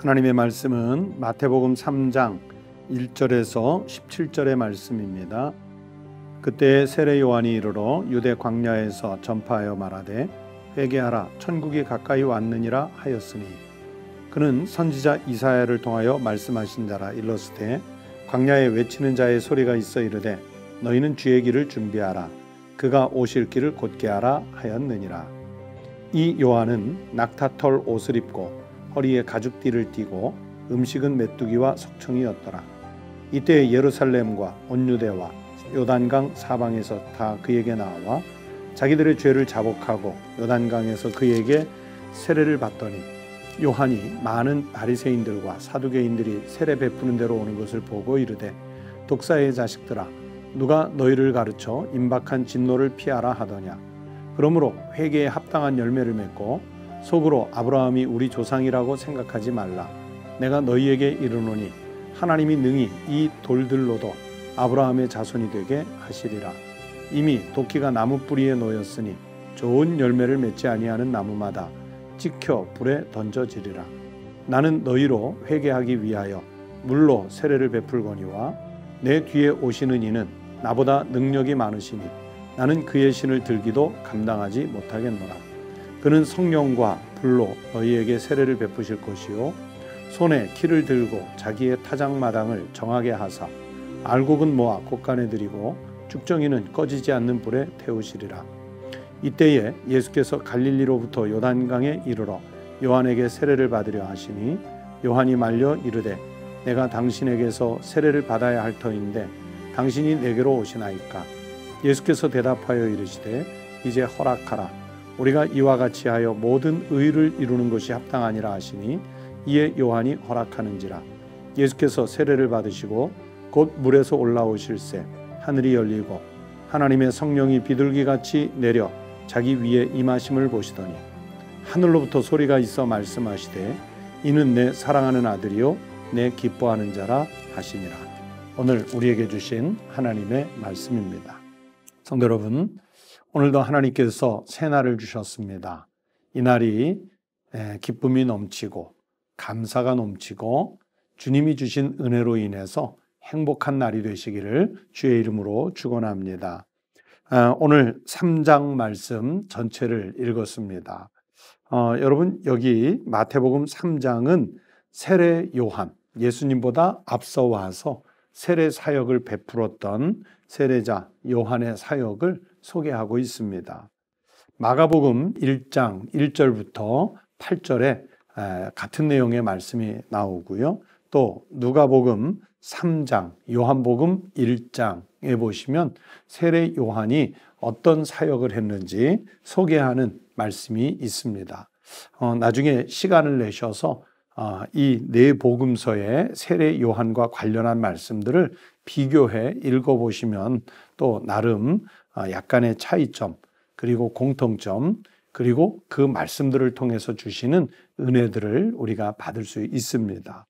하나님의 말씀은 마태복음 3장 1절에서 17절의 말씀입니다. 그때 세례 요한이 이르러 유대 광야에서 전파하여 말하되 회개하라 천국이 가까이 왔느니라 하였으니 그는 선지자 이사야를 통하여 말씀하신 자라. 일러스되 광야에 외치는 자의 소리가 있어 이르되 너희는 주의 길을 준비하라 그가 오실 길을 곧게 하라 하였느니라. 이 요한은 낙타털 옷을 입고 허리에 가죽띠를 띠고 음식은 메뚜기와 석청이었더라. 이때 예루살렘과 온 유대와 요단강 사방에서 다 그에게 나와 자기들의 죄를 자복하고 요단강에서 그에게 세례를 받더니 요한이 많은 바리새인들과 사두개인들이 세례 베푸는 데로 오는 것을 보고 이르되 독사의 자식들아 누가 너희를 가르쳐 임박한 진노를 피하라 하더냐. 그러므로 회개에 합당한 열매를 맺고 속으로 아브라함이 우리 조상이라고 생각하지 말라. 내가 너희에게 이르노니 하나님이 능히 이 돌들로도 아브라함의 자손이 되게 하시리라. 이미 도끼가 나무 뿌리에 놓였으니 좋은 열매를 맺지 아니하는 나무마다 찍혀 불에 던져지리라. 나는 너희로 회개하기 위하여 물로 세례를 베풀거니와 내 뒤에 오시는 이는 나보다 능력이 많으시니 나는 그의 신을 들기도 감당하지 못하겠노라. 그는 성령과 불로 너희에게 세례를 베푸실 것이요 손에 키를 들고 자기의 타작마당을 정하게 하사 알곡은 모아 곳간에 들이고 죽정이는 꺼지지 않는 불에 태우시리라. 이때에 예수께서 갈릴리로부터 요단강에 이르러 요한에게 세례를 받으려 하시니 요한이 말려 이르되 내가 당신에게서 세례를 받아야 할 터인데 당신이 내게로 오시나이까. 예수께서 대답하여 이르시되 이제 허락하라. 우리가 이와 같이 하여 모든 의를 이루는 것이 합당하니라 하시니 이에 요한이 허락하는지라. 예수께서 세례를 받으시고 곧 물에서 올라오실새 하늘이 열리고 하나님의 성령이 비둘기같이 내려 자기 위에 임하심을 보시더니 하늘로부터 소리가 있어 말씀하시되 이는 내 사랑하는 아들이요 내 기뻐하는 자라 하시니라. 오늘 우리에게 주신 하나님의 말씀입니다. 성도 여러분, 오늘도 하나님께서 새날을 주셨습니다. 이 날이 기쁨이 넘치고 감사가 넘치고 주님이 주신 은혜로 인해서 행복한 날이 되시기를 주의 이름으로 축원합니다. 오늘 3장 말씀 전체를 읽었습니다. 여러분 여기 마태복음 3장은 세례 요한, 예수님보다 앞서 와서 세례 사역을 베풀었던 세례자 요한의 사역을 소개하고 있습니다. 마가복음 1장 1절부터 8절에 같은 내용의 말씀이 나오고요. 또 누가복음 3장, 요한복음 1장에 보시면 세례 요한이 어떤 사역을 했는지 소개하는 말씀이 있습니다. 나중에 시간을 내셔서 이 네 복음서의 세례 요한과 관련한 말씀들을 비교해 읽어보시면 또 나름 약간의 차이점 그리고 공통점 그리고 그 말씀들을 통해서 주시는 은혜들을 우리가 받을 수 있습니다.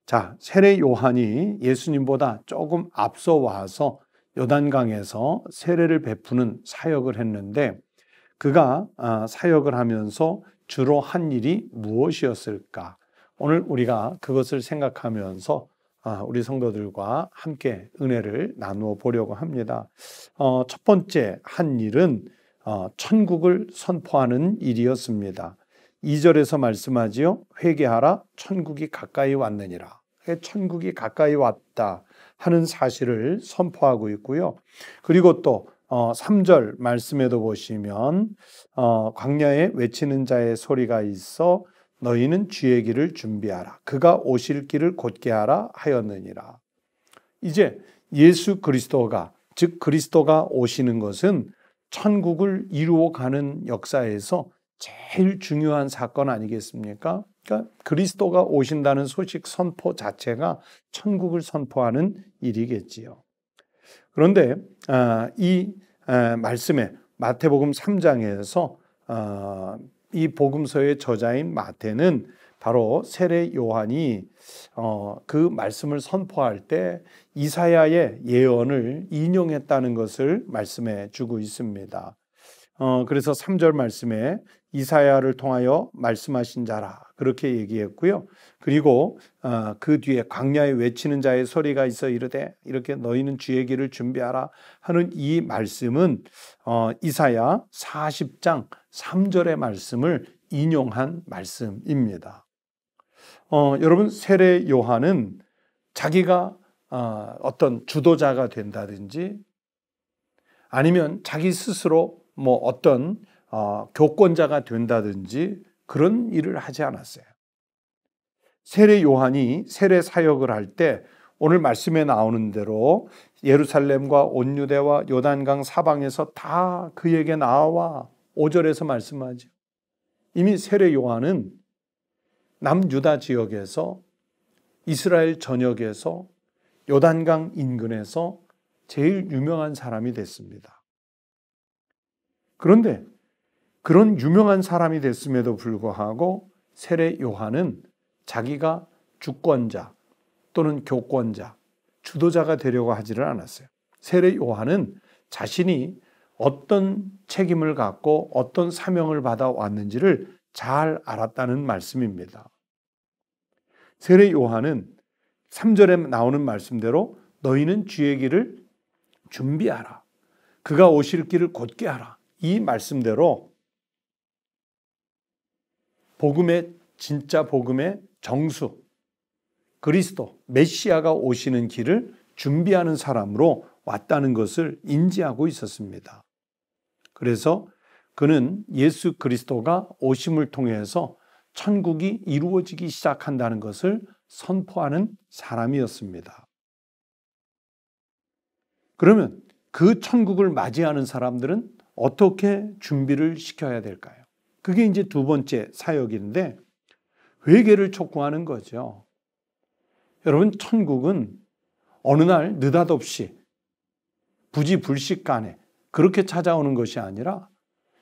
자, 세례 요한이 예수님보다 조금 앞서 와서 요단강에서 세례를 베푸는 사역을 했는데 그가 사역을 하면서 주로 한 일이 무엇이었을까? 오늘 우리가 그것을 생각하면서 우리 성도들과 함께 은혜를 나누어 보려고 합니다. 첫 번째 한 일은 천국을 선포하는 일이었습니다. 2절에서 말씀하지요. 회개하라 천국이 가까이 왔느니라. 천국이 가까이 왔다 하는 사실을 선포하고 있고요. 그리고 또 3절 말씀에도 보시면 광야에 외치는 자의 소리가 있어 너희는 주의 길을 준비하라 그가 오실 길을 곧게 하라 하였느니라. 이제 예수 그리스도가 즉 그리스도가 오시는 것은 천국을 이루어가는 역사에서 제일 중요한 사건 아니겠습니까? 그러니까 그리스도가 오신다는 소식 선포 자체가 천국을 선포하는 일이겠지요. 그런데 이 말씀에 마태복음 3장에서 이 복음서의 저자인 마태는 바로 세례 요한이 그 말씀을 선포할 때 이사야의 예언을 인용했다는 것을 말씀해 주고 있습니다. 그래서 3절 말씀에 이사야를 통하여 말씀하신 자라 그렇게 얘기했고요. 그리고 그 뒤에 광야에 외치는 자의 소리가 있어 이르되 이렇게 너희는 주의 길을 준비하라 하는 이 말씀은 이사야 40장 3절의 말씀을 인용한 말씀입니다. 여러분, 세례 요한은 자기가 어떤 주도자가 된다든지 아니면 자기 스스로 뭐 어떤 교권자가 된다든지 그런 일을 하지 않았어요. 세례 요한이 세례 사역을 할 때 오늘 말씀에 나오는 대로 예루살렘과 온 유대와 요단강 사방에서 다 그에게 나와 5절에서 말씀하죠. 이미 세례 요한은 남유다 지역에서 이스라엘 전역에서 요단강 인근에서 제일 유명한 사람이 됐습니다. 그런데 그런 유명한 사람이 됐음에도 불구하고 세례 요한은 자기가 주권자 또는 교권자, 주도자가 되려고 하지를 않았어요. 세례 요한은 자신이 어떤 책임을 갖고 어떤 사명을 받아왔는지를 잘 알았다는 말씀입니다. 세례 요한은 3절에 나오는 말씀대로 너희는 주의 길을 준비하라. 그가 오실 길을 곧게 하라. 이 말씀대로 복음의 진짜 복음의 정수, 그리스도, 메시아가 오시는 길을 준비하는 사람으로 왔다는 것을 인지하고 있었습니다. 그래서 그는 예수 그리스도가 오심을 통해서 천국이 이루어지기 시작한다는 것을 선포하는 사람이었습니다. 그러면 그 천국을 맞이하는 사람들은 어떻게 준비를 시켜야 될까요? 그게 이제 두 번째 사역인데 회개를 촉구하는 거죠. 여러분, 천국은 어느 날 느닷없이 부지불식간에 그렇게 찾아오는 것이 아니라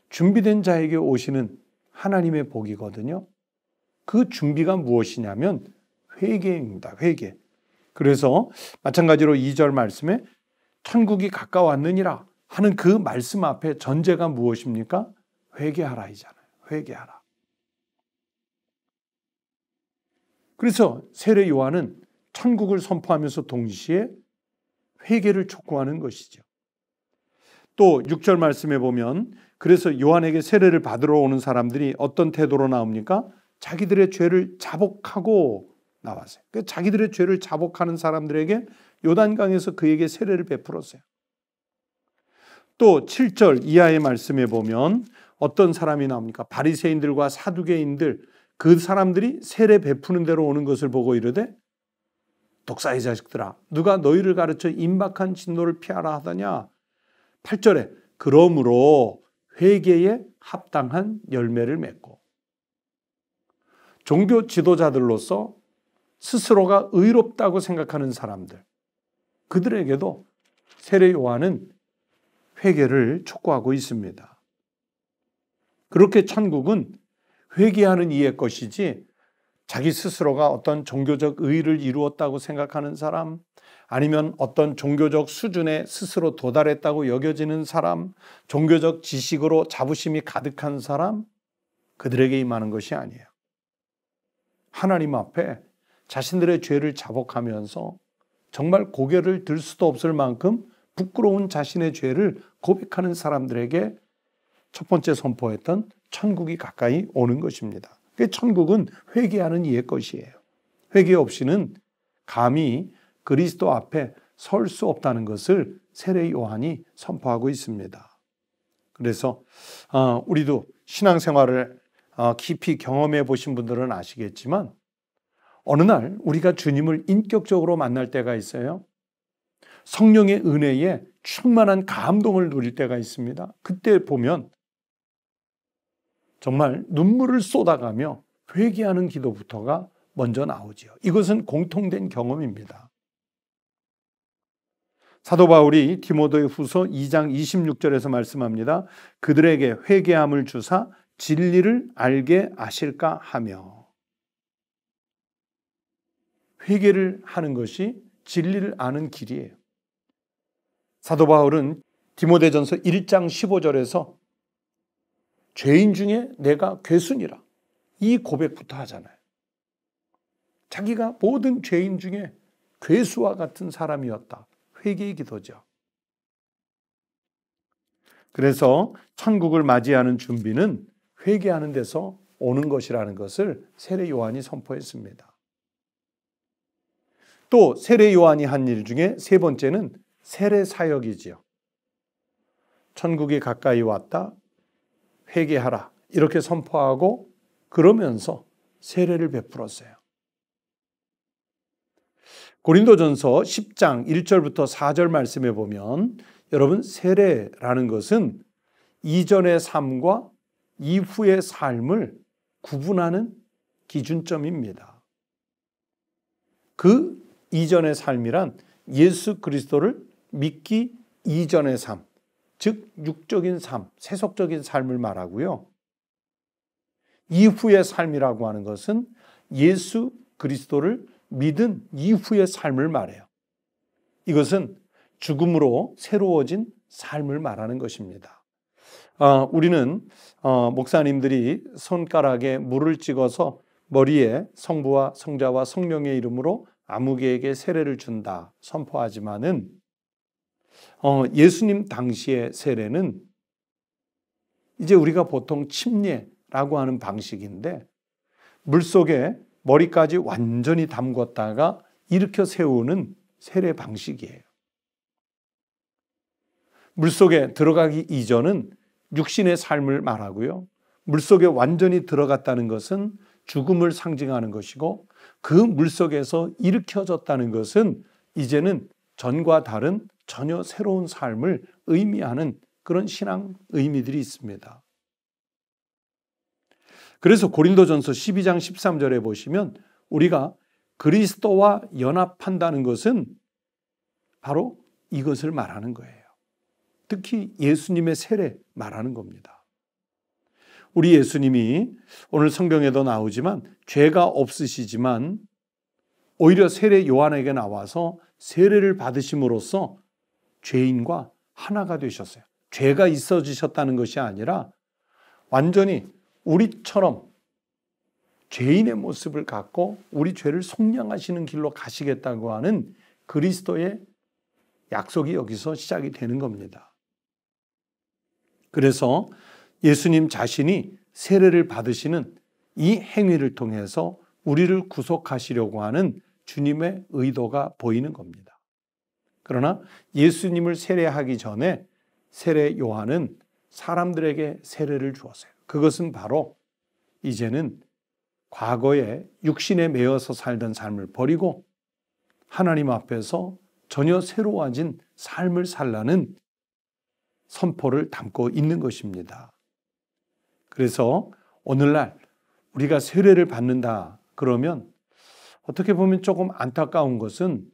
준비된 자에게 오시는 하나님의 복이거든요. 그 준비가 무엇이냐면 회개입니다. 회개. 그래서 마찬가지로 2절 말씀에 천국이 가까웠느니라 하는 그 말씀 앞에 전제가 무엇입니까? 회개하라이잖아요. 회개하라. 그래서 세례 요한은 천국을 선포하면서 동시에 회개를 촉구하는 것이죠. 또 6절 말씀에 보면 그래서 요한에게 세례를 받으러 오는 사람들이 어떤 태도로 나옵니까? 자기들의 죄를 자복하고 나왔어요. 자기들의 죄를 자복하는 사람들에게 요단강에서 그에게 세례를 베풀었어요. 또 7절 이하의 말씀에 보면 어떤 사람이 나옵니까? 바리새인들과 사두개인들, 그 사람들이 세례 베푸는 대로 오는 것을 보고 이르되 독사의 자식들아, 누가 너희를 가르쳐 임박한 진노를 피하라 하더냐? 8절에 그러므로 회개에 합당한 열매를 맺고, 종교 지도자들로서 스스로가 의롭다고 생각하는 사람들, 그들에게도 세례 요한은 회개를 촉구하고 있습니다. 그렇게 천국은 회개하는 이의 것이지 자기 스스로가 어떤 종교적 의의를 이루었다고 생각하는 사람, 아니면 어떤 종교적 수준에 스스로 도달했다고 여겨지는 사람, 종교적 지식으로 자부심이 가득한 사람, 그들에게 임하는 것이 아니에요. 하나님 앞에 자신들의 죄를 자복하면서 정말 고개를 들 수도 없을 만큼 부끄러운 자신의 죄를 고백하는 사람들에게 첫 번째 선포했던 천국이 가까이 오는 것입니다. 천국은 회개하는 이의 것이에요. 회개 없이는 감히 그리스도 앞에 설 수 없다는 것을 세례 요한이 선포하고 있습니다. 그래서 우리도 신앙생활을 깊이 경험해 보신 분들은 아시겠지만 어느 날 우리가 주님을 인격적으로 만날 때가 있어요. 성령의 은혜에 충만한 감동을 누릴 때가 있습니다. 그때 보면 정말 눈물을 쏟아가며 회개하는 기도부터가 먼저 나오죠. 이것은 공통된 경험입니다. 사도 바울이 디모데 후서 2장 26절에서 말씀합니다. 그들에게 회개함을 주사 진리를 알게 하실까 하며. 회개를 하는 것이 진리를 아는 길이에요. 사도 바울은 디모데전서 1장 15절에서 죄인 중에 내가 괴순이라. 이 고백부터 하잖아요. 자기가 모든 죄인 중에 괴수와 같은 사람이었다. 회개의 기도죠. 그래서 천국을 맞이하는 준비는 회개하는 데서 오는 것이라는 것을 세례 요한이 선포했습니다. 또 세례 요한이 한 일 중에 세 번째는 세례 사역이지요. 천국이 가까이 왔다. 회개하라. 이렇게 선포하고 그러면서 세례를 베풀었어요. 고린도전서 10장 1절부터 4절 말씀에 보면 여러분 세례라는 것은 이전의 삶과 이후의 삶을 구분하는 기준점입니다. 그 이전의 삶이란 예수 그리스도를 믿기 이전의 삶, 즉 육적인 삶, 세속적인 삶을 말하고요. 이후의 삶이라고 하는 것은 예수 그리스도를 믿은 이후의 삶을 말해요. 이것은 죽음으로 새로워진 삶을 말하는 것입니다. 우리는 목사님들이 손가락에 물을 찍어서 머리에 성부와 성자와 성령의 이름으로 아무개에게 세례를 준다 선포하지만은 예수님 당시의 세례는 이제 우리가 보통 침례라고 하는 방식인데 물속에 머리까지 완전히 담궜다가 일으켜 세우는 세례 방식이에요. 물속에 들어가기 이전은 육신의 삶을 말하고요. 물속에 완전히 들어갔다는 것은 죽음을 상징하는 것이고 그 물속에서 일으켜졌다는 것은 이제는 전과 다른 전혀 새로운 삶을 의미하는 그런 신앙 의미들이 있습니다. 그래서 고린도전서 12장 13절에 보시면 우리가 그리스도와 연합한다는 것은 바로 이것을 말하는 거예요. 특히 예수님의 세례 말하는 겁니다. 우리 예수님이 오늘 성경에도 나오지만 죄가 없으시지만 오히려 세례 요한에게 나와서 세례를 받으심으로써 죄인과 하나가 되셨어요. 죄가 있어지셨다는 것이 아니라 완전히 우리처럼 죄인의 모습을 갖고 우리 죄를 속량하시는 길로 가시겠다고 하는 그리스도의 약속이 여기서 시작이 되는 겁니다. 그래서 예수님 자신이 세례를 받으시는 이 행위를 통해서 우리를 구속하시려고 하는 주님의 의도가 보이는 겁니다. 그러나 예수님을 세례하기 전에 세례 요한은 사람들에게 세례를 주었어요. 그것은 바로 이제는 과거에 육신에 매여서 살던 삶을 버리고 하나님 앞에서 전혀 새로워진 삶을 살라는 선포를 담고 있는 것입니다. 그래서 오늘날 우리가 세례를 받는다 그러면 어떻게 보면 조금 안타까운 것은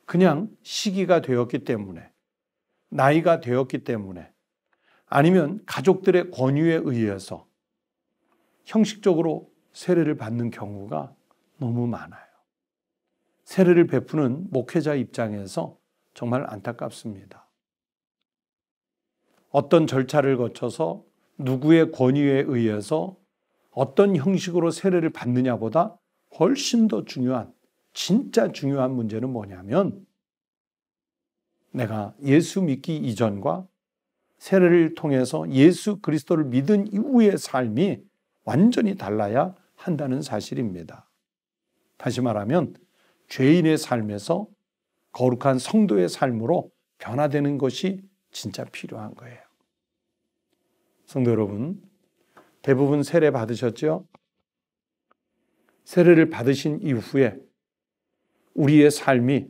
그냥 시기가 되었기 때문에 나이가 되었기 때문에 아니면 가족들의 권유에 의해서 형식적으로 세례를 받는 경우가 너무 많아요. 세례를 베푸는 목회자 입장에서 정말 안타깝습니다. 어떤 절차를 거쳐서 누구의 권유에 의해서 어떤 형식으로 세례를 받느냐보다 훨씬 더 중요한, 진짜 중요한 문제는 뭐냐면 내가 예수 믿기 이전과 세례를 통해서 예수 그리스도를 믿은 이후의 삶이 완전히 달라야 한다는 사실입니다. 다시 말하면 죄인의 삶에서 거룩한 성도의 삶으로 변화되는 것이 진짜 필요한 거예요. 성도 여러분, 대부분 세례 받으셨죠? 세례를 받으신 이후에 우리의 삶이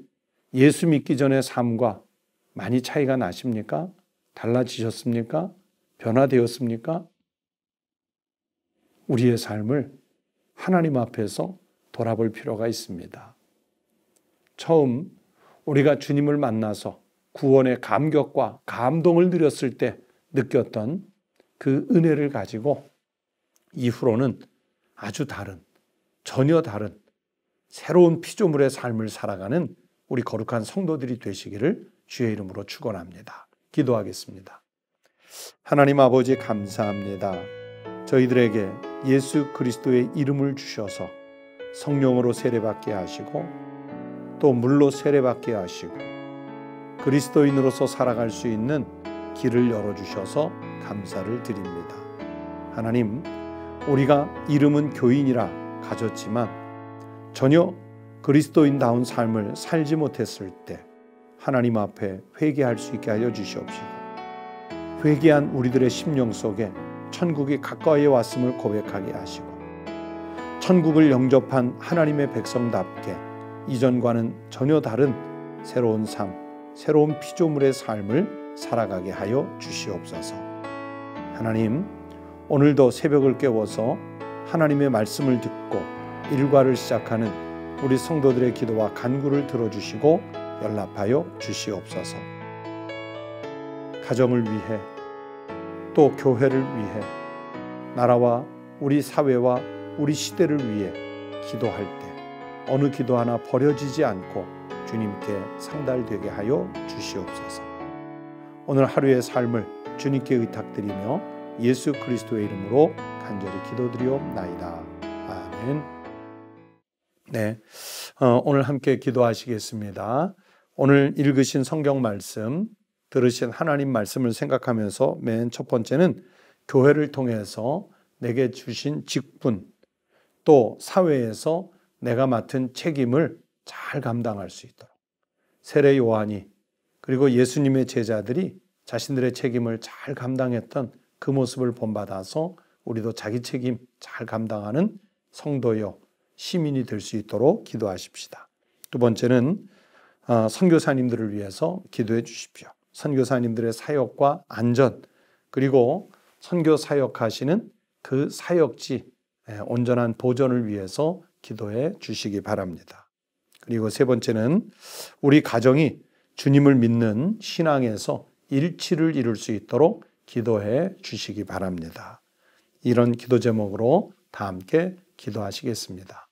예수 믿기 전의 삶과 많이 차이가 나십니까? 달라지셨습니까? 변화되었습니까? 우리의 삶을 하나님 앞에서 돌아볼 필요가 있습니다. 처음 우리가 주님을 만나서 구원의 감격과 감동을 누렸을 때 느꼈던 그 은혜를 가지고 이후로는 아주 다른, 전혀 다른 새로운 피조물의 삶을 살아가는 우리 거룩한 성도들이 되시기를 주의 이름으로 축원합니다. 기도하겠습니다. 하나님 아버지 감사합니다. 저희들에게 예수 그리스도의 이름을 주셔서 성령으로 세례받게 하시고 또 물로 세례받게 하시고 그리스도인으로서 살아갈 수 있는 길을 열어주셔서 감사를 드립니다. 하나님, 우리가 이름은 교인이라 가졌지만 전혀 그리스도인다운 삶을 살지 못했을 때 하나님 앞에 회개할 수 있게 하여 주시옵시고 회개한 우리들의 심령 속에 천국이 가까이 왔음을 고백하게 하시고 천국을 영접한 하나님의 백성답게 이전과는 전혀 다른 새로운 삶, 새로운 피조물의 삶을 살아가게 하여 주시옵소서. 하나님, 오늘도 새벽을 깨워서 하나님의 말씀을 듣고 일과를 시작하는 우리 성도들의 기도와 간구를 들어주시고 연락하여 주시옵소서. 가정을 위해 또 교회를 위해 나라와 우리 사회와 우리 시대를 위해 기도할 때 어느 기도 하나 버려지지 않고 주님께 상달되게 하여 주시옵소서. 오늘 하루의 삶을 주님께 의탁드리며 예수 그리스도의 이름으로 간절히 기도드리옵나이다. 아멘. 네, 오늘 함께 기도하시겠습니다. 오늘 읽으신 성경 말씀, 들으신 하나님 말씀을 생각하면서 맨 첫 번째는 교회를 통해서 내게 주신 직분, 또 사회에서 내가 맡은 책임을 잘 감당할 수 있도록 세례 요한이 그리고 예수님의 제자들이 자신들의 책임을 잘 감당했던 그 모습을 본받아서 우리도 자기 책임 잘 감당하는 성도요 시민이 될 수 있도록 기도하십시다. 두 번째는 선교사님들을 위해서 기도해 주십시오. 선교사님들의 사역과 안전, 그리고 선교 사역하시는 그 사역지 온전한 보존을 위해서 기도해 주시기 바랍니다. 그리고 세 번째는 우리 가정이 주님을 믿는 신앙에서 일치를 이룰 수 있도록 기도해 주시기 바랍니다. 이런 기도 제목으로 다 함께 기도하시겠습니다.